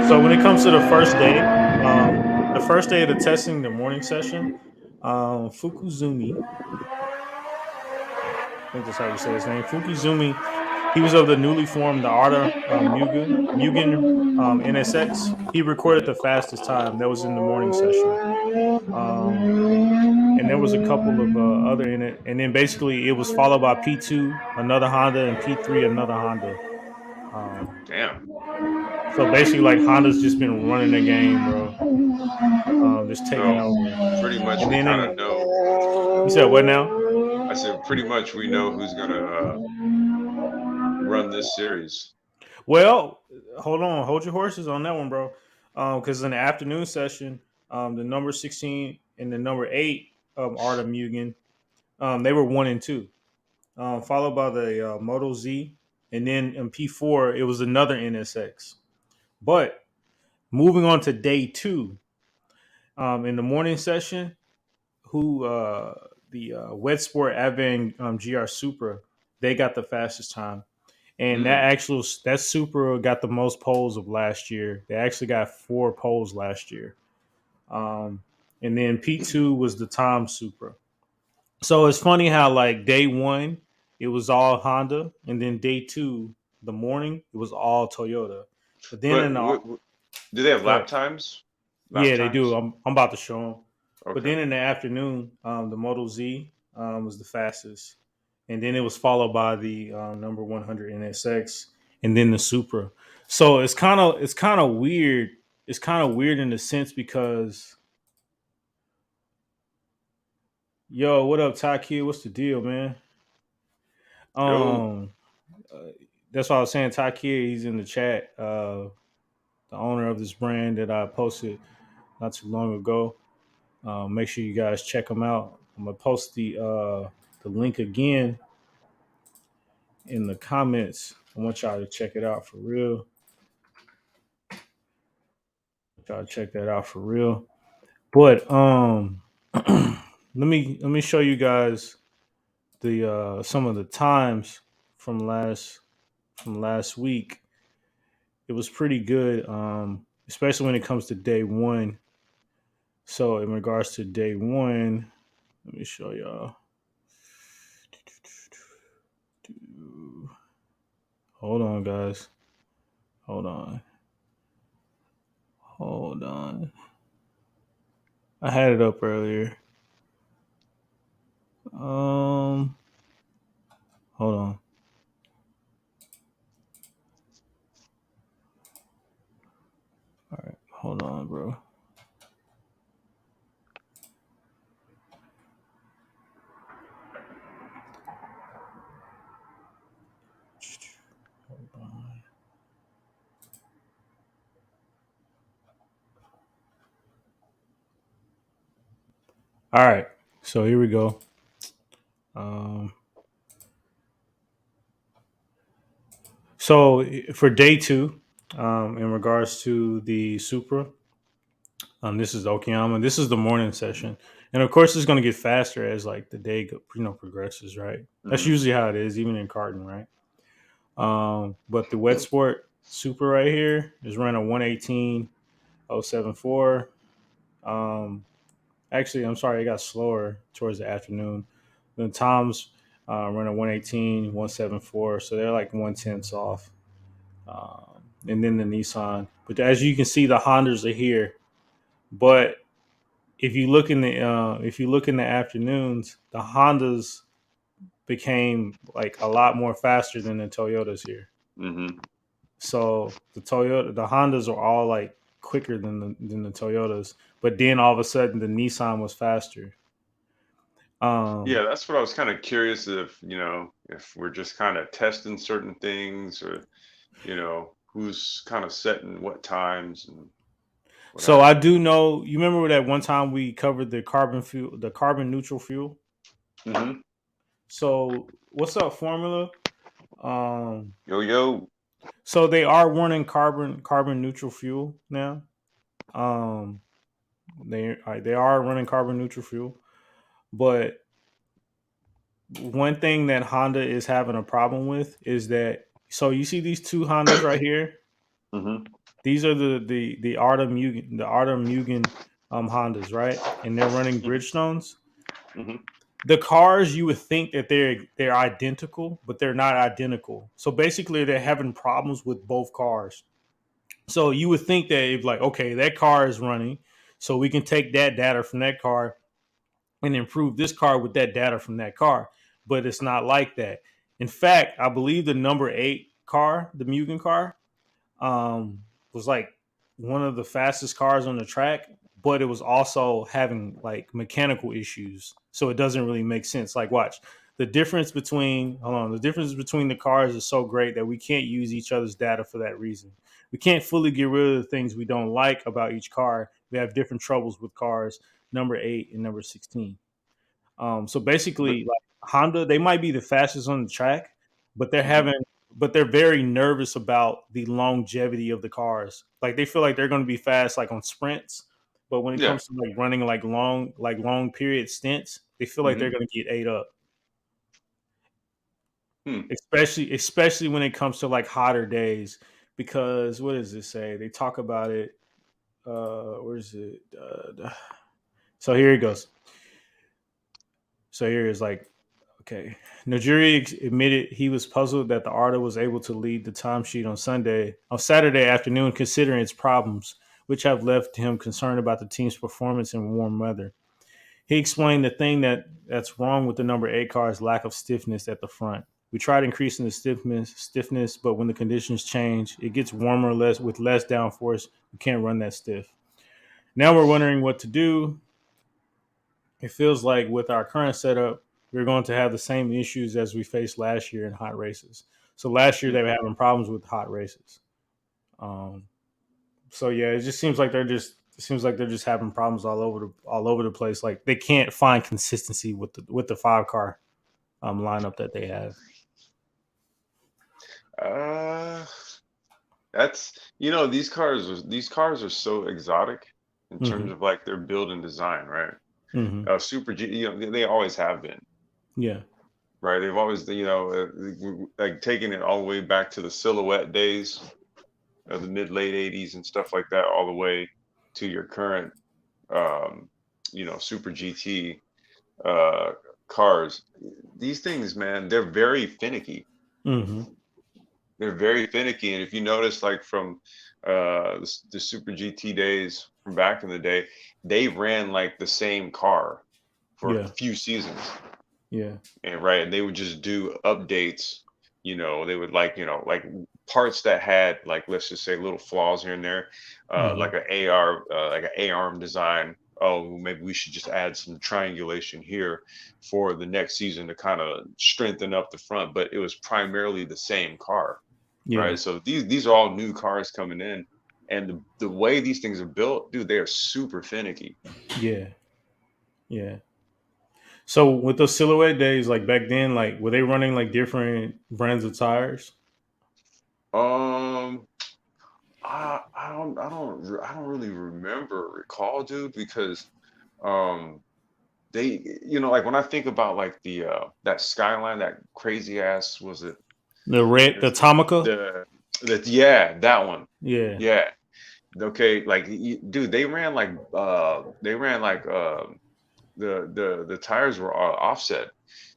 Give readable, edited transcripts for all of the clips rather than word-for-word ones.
So when it comes to the first day of the testing, the morning session, Fukuzumi, I think that's how you say his name. Fukuzumi, he was of the newly formed the Arta Mugen NSX. He recorded the fastest time. That was in the morning session. And there was a couple of other in it. And then basically it was followed by P2, another Honda, and P3, another Honda. Um, Damn. so basically, like Honda's just been running the game, bro. Just taking So over. pretty much And we then kind in of know. you said what now? I said pretty much we know who's gonna run this series. Well, hold your horses on that one, bro. Because in the afternoon session, the number 16 and the number 8 Arta Mugen, they were 1 and 2, followed by the Moto Z, and then in P4 it was another NSX. But moving on to day 2, in the morning session, who the Wet Sport Avant GR Supra, they got the fastest time. And Mm. that Supra got the most poles of last year. They actually got 4 poles last year. Um, and then P2 was the Tom Supra. So it's funny how like day 1 it was all Honda, and then day 2, the morning, it was all Toyota. But then But in the do they have go lap ahead. times? Lap Yeah, they do. times? I'm about to show them. But Okay. then in the afternoon, the Moto Z was the fastest, and then it was followed by the number 100 NSX, and then the Supra. So it's kind of weird. It's kind of weird in the sense because yo, what up, Ty Kid? What's the deal, man? Yo. Um, uh, that's why I was saying Ty Kid. He's in the chat. The owner of this brand that I posted not too long ago. Make sure you guys check them out. I'm gonna post the link again in the comments. I want y'all to check it out for real. Y'all check that out for real. But let me show you guys the some of the times from last week. It was pretty good, especially when it comes to day 1. So in regards to day 1, let me show y'all. Hold on, guys. Hold on. Hold on. I had it up earlier. Um, hold on. All right, hold on, bro. Hold on. All right, so here we go. Um, so for day 2, in regards to the Supra, this is Okayama. This is the morning session, and of course, it's going to get faster as like the day progresses. Right, that's Hmm. usually how it is, even in karting, right? But the wet sport Supra right here is running 118.074. Um, Actually, I'm sorry, it got slower towards the afternoon. The Toms running 118, 174, so they're like 1/10 off. And then the Nissan. But as you can see, the Hondas are here. But if you look in the afternoons, the Hondas became like a lot more faster than the Toyotas here. Hmm. So the Hondas are all like quicker than the Toyotas. But then all of a sudden, the Nissan was faster. Um, Yeah, that's what I was kind of curious if, if we're just kind of testing certain things or, who's kind of setting what times and what So have I you. do know. You remember that one time we covered the carbon neutral fuel. Hmm. So what's up, formula? Um, Yo, yo. so they are running carbon neutral fuel now. Um, they are running carbon neutral fuel, but one thing that Honda is having a problem with is that, so you see these two Hondas right here. Hmm. These are the Arta Mugen Hondas, right? And they're running Hmm. Bridgestones. Hmm. The cars, you would think that they're identical, but they're not identical. So basically, they're having problems with both cars. So you would think that if like, okay, that car is running, so we can take that data from that car and improve this car with that data from that car. But it's not like that. In fact, I believe the number 8 car, the Mugen car, um, was like one of the fastest cars on the track, but it was also having like mechanical issues. So it doesn't really make sense. Like, watch the difference between the cars is so great that we can't use each other's data for that reason. We can't fully get rid of the things we don't like about each car. We have different troubles with cars, number 8 and number 16. So But basically, like Honda, they might be the fastest on the track, but mhm. they're very nervous about the longevity of the cars. Like they feel like they're going to be fast, like on sprints, but when it Yeah. comes to like running like long period stints, they feel like they're Hmm. going to get ate up. Hmm. Especially when it comes to like hotter days, because what does it say? They talk about it. Where is it? So here it goes. So here is like, okay. Najuri admitted he was puzzled that the artist was able to lead the timesheet on Saturday afternoon, considering its problems, which have left him concerned about the team's performance in warm weather. He explained the thing that's wrong with the number 8 car is lack of stiffness at the front. We tried increasing the stiffness, but when the conditions change, it gets warmer, less with less downforce. We can't run that stiff. Now we're wondering what to do. It feels like with our current setup, we're going to have the same issues as we faced last year in hot races. So last year Hmm. they were having problems with hot races. Um, so yeah, it seems like they're just having problems all over the place. Like they can't find consistency with the 5 car lineup that they have. Uh, that's these cars are so exotic in Hmm. terms of like their build and design, right? Hmm. Super G, they always have been, Yeah. right? They've always, like taking it all the way back to the silhouette days of the mid late '80s and stuff like that, all the way to your current, um, Super GT uh, cars. These things, man, they're very finicky. Hmm. They're very finicky, and if you notice, like from the Super GT days from back in the day, they ran like the same car for a Yeah. few seasons, Yeah. and right, and they would just do updates. They would like parts that had like, let's just say, little flaws here and there, Hmm. like an AR, like an A arm design. Oh, maybe we should just add some triangulation here for the next season to kind of strengthen up the front. But it was primarily the same car, Yeah. right? So these are all new cars coming in, and the way these things are built, dude, they are super finicky. Yeah. Yeah. So with those silhouette days, like back then, like were they running like different brands of tires? Um, I don't really recall, dude, because um like when I think about like the that Skyline, that crazy ass, was it The is Tomica. the yeah, that one. Yeah. Yeah. Okay, like dude, they ran like the tires were offset.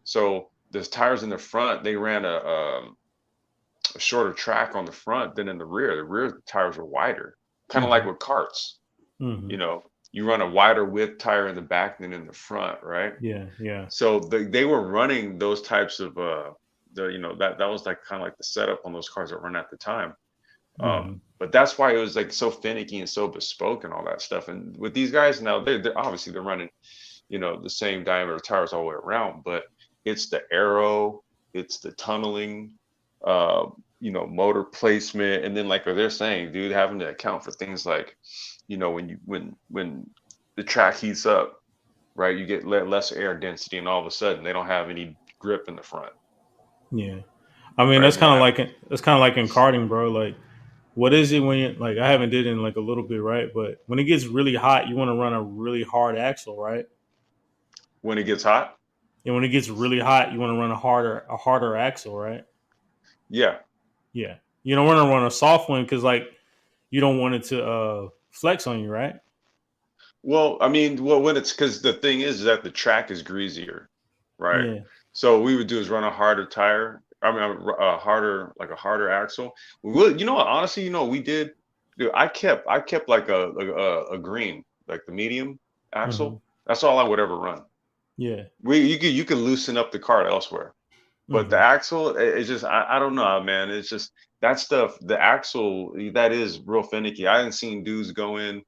So the tires in the front, they ran a shorter track on the front than in the rear. The rear tires were wider, kind of like Hmm. with karts. Hmm. You know, you run a wider width tire in the back than in the front, right? Yeah. Yeah. So they were running those types of that was like kind of like the setup on those cars that run at the time. Hmm. But that's why it was like so finicky and so bespoke and all that stuff. And with these guys now, they're obviously they're running the same diameter tires all the way around, but it's the aero, it's the tunneling, uh, motor placement, and then like they're saying, dude, having to account for things like, when the track heats up, right? You get less air density, and all of a sudden they don't have any grip in the front, Yeah. I mean, right? that's They don't kind of have. like that's kind of like in karting, bro. Like, what is it when you like? I haven't did it in like a little bit, right? But when it gets really hot, you want to run a really hard axle, right? When it gets hot. And when it gets really hot, you want to run a harder axle, right? Yeah. Yeah. You don't want to run a soft one because like you don't want it to flex on you, right? Well, I mean, well, when it's because the thing is that the track is greasier, right? Yeah. So what we would do is run a harder tire. I mean, a harder, like a harder axle. We would, you know what? Honestly, you know what we did? Dude, I kept like a green, like the medium Hmm. axle. That's all I would ever run. Yeah. You could loosen up the car elsewhere, but the Hmm. axle, it's just I don't know, man. It's just that stuff. The axle that is real finicky. I haven't seen dudes go in.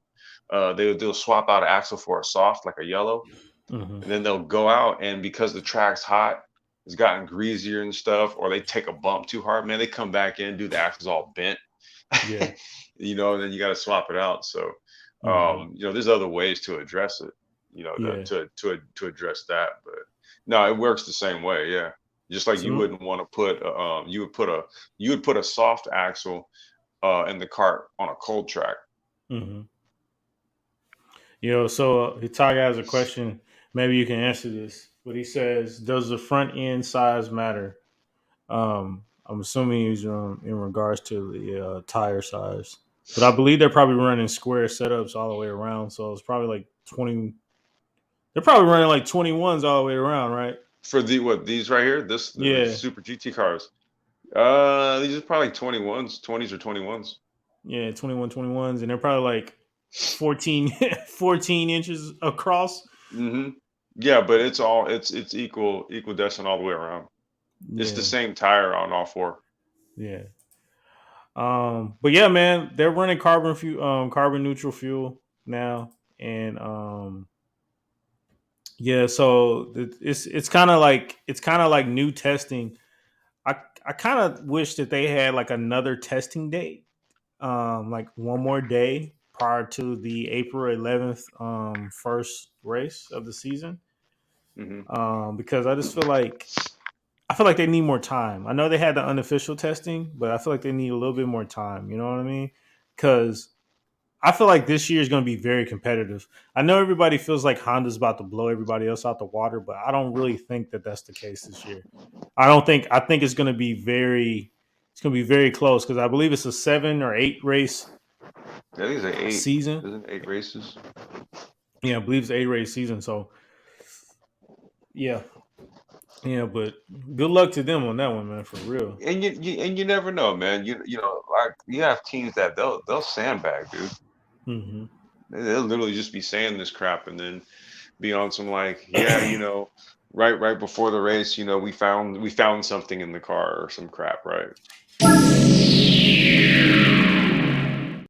They'll swap out an axle for a soft, like a yellow, Hmm. and then they'll go out and because the track's hot, it's gotten greasier and stuff, or they take a bump too hard, man. They come back in, do the axle's all bent, Yeah. and then you got to swap it out. So, Hmm. there's other ways to address it, Yeah. to address that. But no, it works the same way, yeah. Just like you So. wouldn't want to put, you would put a soft axle in the cart on a cold track. Hmm. So Itaga has a question. Maybe you can answer this. But he says, "Does the front end size matter?" I'm assuming he's in regards to the tire size, but I believe they're probably running square setups all the way around. So it's probably like 20. They're probably running like 21s all the way around, right? For these right here, the Yeah, Super GT cars. These are probably 21s, 20s or 21s. yeah, 21s, and they're probably like 14, 14 inches across. Hmm. Yeah, but it's equidistant all the way around. It's the Yeah, same tire on all four. yeah. But yeah, man, they're running carbon neutral fuel now, and yeah, so it's kind of like new testing. I kind of wish that they had like another testing date, like one more day prior to the April 11th first race of the season, Hmm. because I feel like they need more time. I know they had the unofficial testing, but I feel like they need a little bit more time. You know what I mean? Because I feel like this year is going to be very competitive. I know everybody feels like Honda's about to blow everybody else out the water, but I don't really think that that's the case this year. I don't think. I think it's going to be very. It's going to be very close because I believe it's a 7 or 8 race I think it's like eight. season. Isn't it 8 races? Yeah, I believe it's 8 race season. So yeah, yeah. But good luck to them on that one, man. For real. And you never know, man. You know, like you have teams that they'll sandbag, dude. Hmm. They'll literally just be saying this crap and then be on some like, yeah, right before the race, we found something in the car or some crap, right?